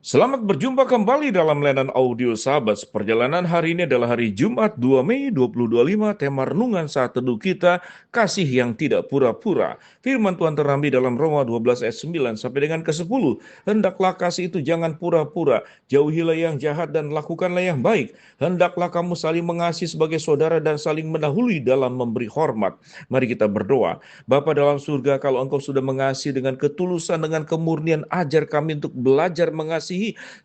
Selamat berjumpa kembali dalam layanan audio sahabat. Perjalanan hari ini adalah hari Jumat 2 Mei 2025. Tema renungan saat teduh kita, kasih yang tidak pura-pura. Firman Tuhan terambil dalam Roma 12 ayat 9 sampai dengan ke-10. Hendaklah kasih itu jangan pura-pura. Jauhilah yang jahat dan lakukanlah yang baik. Hendaklah kamu saling mengasihi sebagai saudara dan saling mendahului dalam memberi hormat. Mari kita berdoa. Bapa dalam surga, kalau Engkau sudah mengasihi dengan ketulusan, dengan kemurnian, ajar kami untuk belajar mengasihi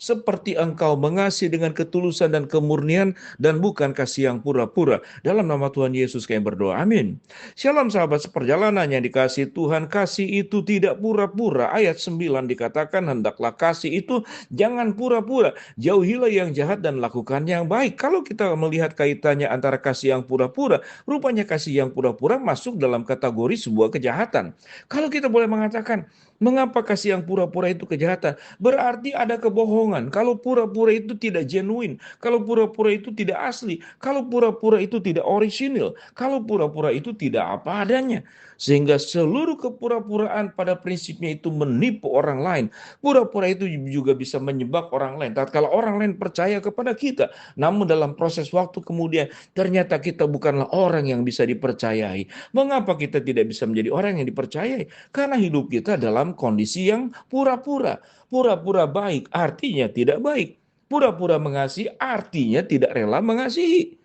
seperti Engkau mengasihi dengan ketulusan dan kemurnian dan bukan kasih yang pura-pura. Dalam nama Tuhan Yesus kami berdoa. Amin. Shalom sahabat seperjalanan yang dikasihi Tuhan, kasih itu tidak pura-pura. Ayat 9 dikatakan hendaklah kasih itu jangan pura-pura. Jauhilah yang jahat dan lakukan yang baik. Kalau kita melihat kaitannya antara kasih yang pura-pura, rupanya kasih yang pura-pura masuk dalam kategori sebuah kejahatan. Kalau kita boleh mengatakan, mengapa kasih yang pura-pura itu kejahatan? Berarti ada kebohongan. Kalau pura-pura itu tidak genuine, kalau pura-pura itu tidak asli, kalau pura-pura itu tidak orisinil, kalau pura-pura itu tidak apa adanya. Sehingga seluruh kepura-puraan pada prinsipnya itu menipu orang lain. Pura-pura itu juga bisa menyebab orang lain. Tatkala orang lain percaya kepada kita, namun dalam proses waktu kemudian ternyata kita bukanlah orang yang bisa dipercayai. Mengapa kita tidak bisa menjadi orang yang dipercayai? Karena hidup kita dalam kondisi yang pura-pura. Pura-pura baik artinya tidak baik. Pura-pura mengasihi artinya tidak rela mengasihi.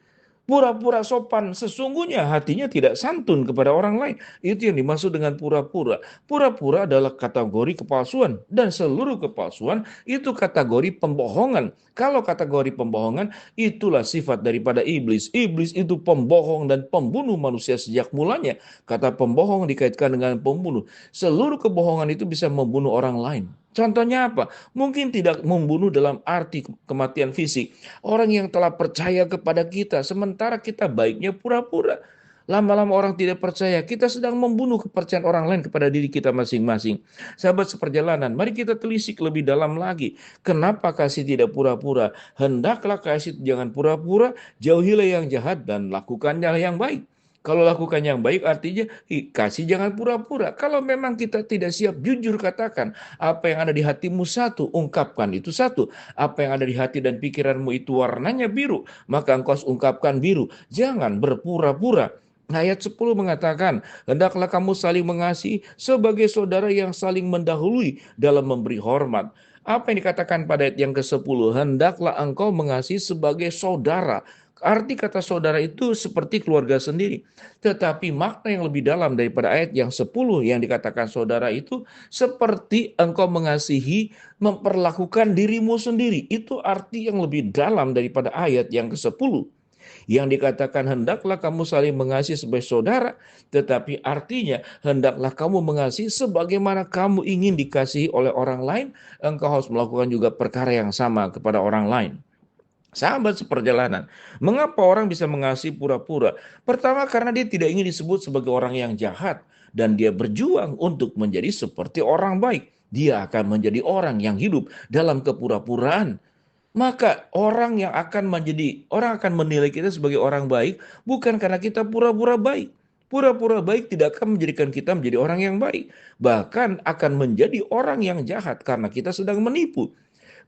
Pura-pura sopan, sesungguhnya hatinya tidak santun kepada orang lain. Itu yang dimaksud dengan pura-pura. Pura-pura adalah kategori kepalsuan. Dan seluruh kepalsuan itu kategori pembohongan. Kalau kategori pembohongan, itulah sifat daripada iblis. Iblis itu pembohong dan pembunuh manusia sejak mulanya. Kata pembohong dikaitkan dengan pembunuh. Seluruh kebohongan itu bisa membunuh orang lain. Contohnya apa? Mungkin tidak membunuh dalam arti kematian fisik. Orang yang telah percaya kepada kita, sementara kita baiknya pura-pura. Lama-lama orang tidak percaya, kita sedang membunuh kepercayaan orang lain kepada diri kita masing-masing. Sahabat seperjalanan, mari kita telisik lebih dalam lagi. Kenapa kasih tidak pura-pura? Hendaklah kasih jangan pura-pura, jauhilah yang jahat dan lakukannya yang baik. Kalau lakukan yang baik artinya kasih jangan pura-pura. Kalau memang kita tidak siap jujur katakan apa yang ada di hatimu satu, ungkapkan itu satu. Apa yang ada di hati dan pikiranmu itu warnanya biru, maka engkau ungkapkan biru. Jangan berpura-pura. Ayat 10 mengatakan, hendaklah kamu saling mengasihi sebagai saudara yang saling mendahului dalam memberi hormat. Apa yang dikatakan pada ayat yang ke-10? Hendaklah engkau mengasihi sebagai saudara. Arti kata saudara itu seperti keluarga sendiri. Tetapi makna yang lebih dalam daripada ayat yang 10 yang dikatakan saudara itu seperti engkau mengasihi, memperlakukan dirimu sendiri. Itu arti yang lebih dalam daripada ayat yang ke-10. Yang dikatakan hendaklah kamu saling mengasihi sebagai saudara, tetapi artinya hendaklah kamu mengasihi sebagaimana kamu ingin dikasihi oleh orang lain, engkau harus melakukan juga perkara yang sama kepada orang lain. Sahabat seperjalanan, mengapa orang bisa mengasihi pura-pura? Pertama, karena dia tidak ingin disebut sebagai orang yang jahat dan dia berjuang untuk menjadi seperti orang baik. Dia akan menjadi orang yang hidup dalam kepura-puraan. Maka orang akan menilai kita sebagai orang baik bukan karena kita pura-pura baik. Pura-pura baik tidak akan menjadikan kita menjadi orang yang baik. Bahkan akan menjadi orang yang jahat karena kita sedang menipu.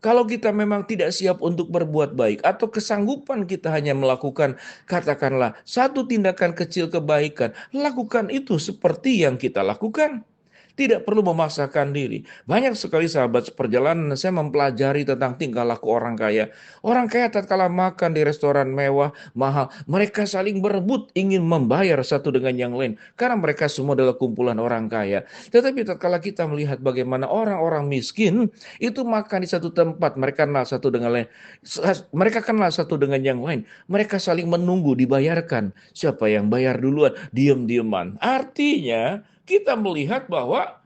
Kalau kita memang tidak siap untuk berbuat baik atau kesanggupan kita hanya melakukan katakanlah satu tindakan kecil kebaikan, lakukan itu seperti yang kita lakukan. Tidak perlu memaksakan diri. Banyak sekali sahabat seperjalanan saya mempelajari tentang tingkah laku orang kaya. Orang kaya tatkala makan di restoran mewah, mahal, mereka saling berebut ingin membayar satu dengan yang lain. Karena mereka semua adalah kumpulan orang kaya. Tetapi tatkala kita melihat bagaimana orang-orang miskin itu makan di satu tempat, mereka kenal satu dengan lain. Mereka kenal satu dengan yang lain. Mereka saling menunggu dibayarkan. Siapa yang bayar duluan? Diam-diaman. Artinya kita melihat bahwa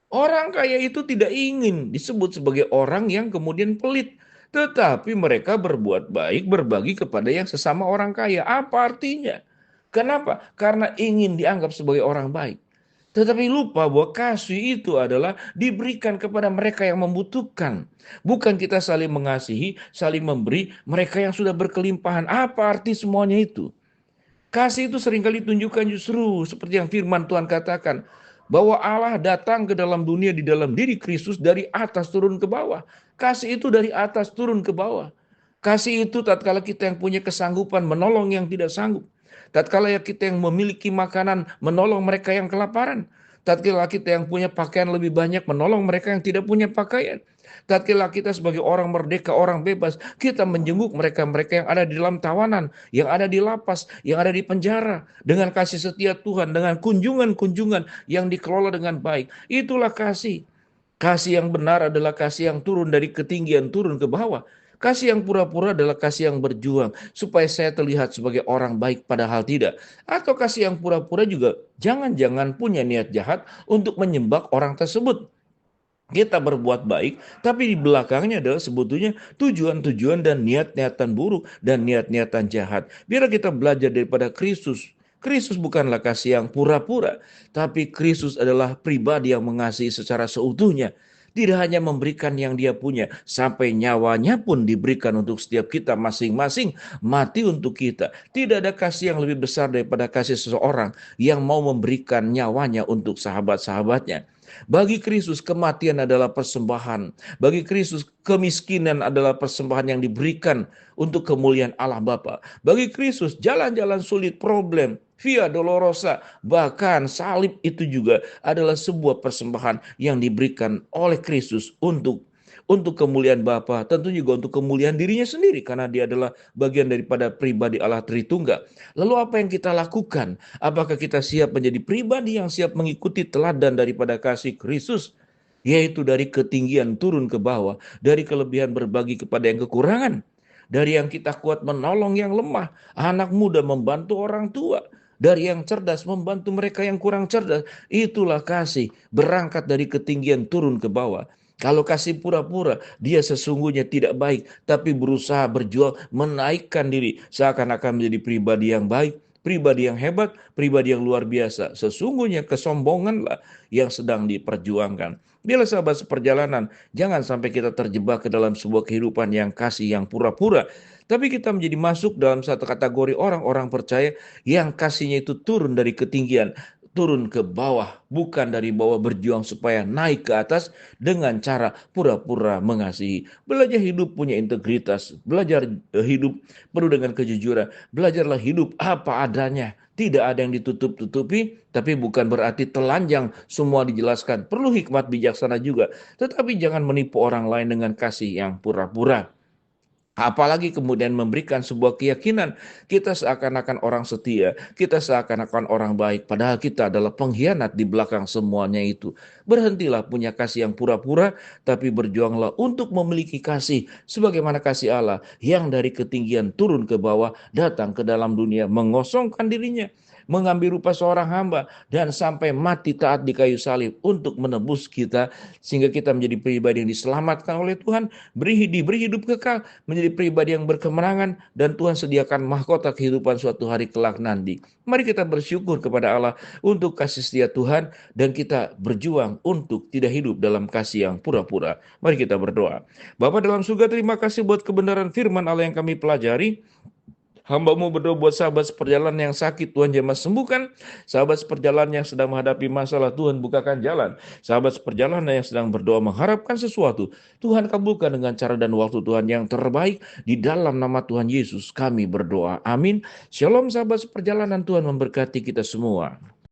orang kaya itu tidak ingin disebut sebagai orang yang kemudian pelit. Tetapi mereka berbuat baik, berbagi kepada yang sesama orang kaya. Apa artinya? Kenapa? Karena ingin dianggap sebagai orang baik. Tetapi lupa bahwa kasih itu adalah diberikan kepada mereka yang membutuhkan. Bukan kita saling mengasihi, saling memberi mereka yang sudah berkelimpahan. Apa arti semuanya itu? Kasih itu seringkali tunjukkan justru seperti yang firman Tuhan katakan. Bahwa Allah datang ke dalam dunia di dalam diri Kristus dari atas turun ke bawah. Kasih itu dari atas turun ke bawah. Kasih itu tatkala kita yang punya kesanggupan menolong yang tidak sanggup. Tatkala kita yang memiliki makanan menolong mereka yang kelaparan. Tatkala kita yang punya pakaian lebih banyak menolong mereka yang tidak punya pakaian. Tatkala kita sebagai orang merdeka, orang bebas, kita menjenguk mereka-mereka yang ada di dalam tawanan, yang ada di lapas, yang ada di penjara, dengan kasih setia Tuhan, dengan kunjungan-kunjungan yang dikelola dengan baik. Itulah kasih. Kasih yang benar adalah kasih yang turun dari ketinggian turun ke bawah. Kasih yang pura-pura adalah kasih yang berjuang supaya saya terlihat sebagai orang baik padahal tidak. Atau kasih yang pura-pura juga jangan-jangan punya niat jahat untuk menyembah orang tersebut. Kita berbuat baik, tapi di belakangnya adalah sebetulnya tujuan-tujuan dan niat-niatan buruk dan niat-niatan jahat. Biar kita belajar daripada Kristus. Kristus bukanlah kasih yang pura-pura, tapi Kristus adalah pribadi yang mengasihi secara seutuhnya. Tidak hanya memberikan yang dia punya, sampai nyawanya pun diberikan untuk setiap kita masing-masing, mati untuk kita. Tidak ada kasih yang lebih besar daripada kasih seseorang yang mau memberikan nyawanya untuk sahabat-sahabatnya. Bagi Kristus kematian adalah persembahan. Bagi Kristus kemiskinan adalah persembahan yang diberikan untuk kemuliaan Allah Bapa. Bagi Kristus jalan-jalan sulit, problem, via dolorosa, bahkan salib itu juga adalah sebuah persembahan yang diberikan oleh Kristus untuk kemuliaan Bapa, tentu juga untuk kemuliaan dirinya sendiri karena dia adalah bagian daripada pribadi Allah Tritunggal. Lalu apa yang kita lakukan? Apakah kita siap menjadi pribadi yang siap mengikuti teladan daripada kasih Kristus? Yaitu dari ketinggian turun ke bawah, dari kelebihan berbagi kepada yang kekurangan, dari yang kita kuat menolong yang lemah, anak muda membantu orang tua, dari yang cerdas membantu mereka yang kurang cerdas. Itulah kasih, berangkat dari ketinggian turun ke bawah. Kalau kasih pura-pura, dia sesungguhnya tidak baik, tapi berusaha berjuang menaikkan diri seakan-akan menjadi pribadi yang baik, pribadi yang hebat, pribadi yang luar biasa. Sesungguhnya kesombonganlah yang sedang diperjuangkan. Bila sahabat seperjalanan, jangan sampai kita terjebak ke dalam sebuah kehidupan yang kasih yang pura-pura. Tapi kita menjadi masuk dalam satu kategori orang-orang percaya yang kasihnya itu turun dari ketinggian, turun ke bawah, bukan dari bawah berjuang supaya naik ke atas dengan cara pura-pura mengasihi. Belajar hidup punya integritas, belajar hidup penuh dengan kejujuran, belajarlah hidup apa adanya. Tidak ada yang ditutup-tutupi, tapi bukan berarti telanjang semua dijelaskan. Perlu hikmat bijaksana juga, tetapi jangan menipu orang lain dengan kasih yang pura-pura. Apalagi kemudian memberikan sebuah keyakinan kita seakan-akan orang setia, kita seakan-akan orang baik, padahal kita adalah pengkhianat di belakang semuanya itu. Berhentilah punya kasih yang pura-pura, tapi berjuanglah untuk memiliki kasih sebagaimana kasih Allah yang dari ketinggian turun ke bawah, datang ke dalam dunia, mengosongkan dirinya, mengambil rupa seorang hamba, dan sampai mati taat di kayu salib untuk menebus kita, sehingga kita menjadi pribadi yang diselamatkan oleh Tuhan, diberi hidup kekal, menjadi pribadi yang berkemenangan, dan Tuhan sediakan mahkota kehidupan suatu hari kelak nanti. Mari kita bersyukur kepada Allah untuk kasih setia Tuhan, dan kita berjuang untuk tidak hidup dalam kasih yang pura-pura. Mari kita berdoa. Bapa dalam surga, terima kasih buat kebenaran firman Allah yang kami pelajari. Hamba-Mu berdoa buat sahabat seperjalanan yang sakit, Tuhan jamah sembuhkan. Sahabat seperjalanan yang sedang menghadapi masalah, Tuhan bukakan jalan. Sahabat seperjalanan yang sedang berdoa mengharapkan sesuatu, Tuhan kabulkan dengan cara dan waktu Tuhan yang terbaik. Di dalam nama Tuhan Yesus kami berdoa. Amin. Shalom sahabat seperjalanan, Tuhan memberkati kita semua.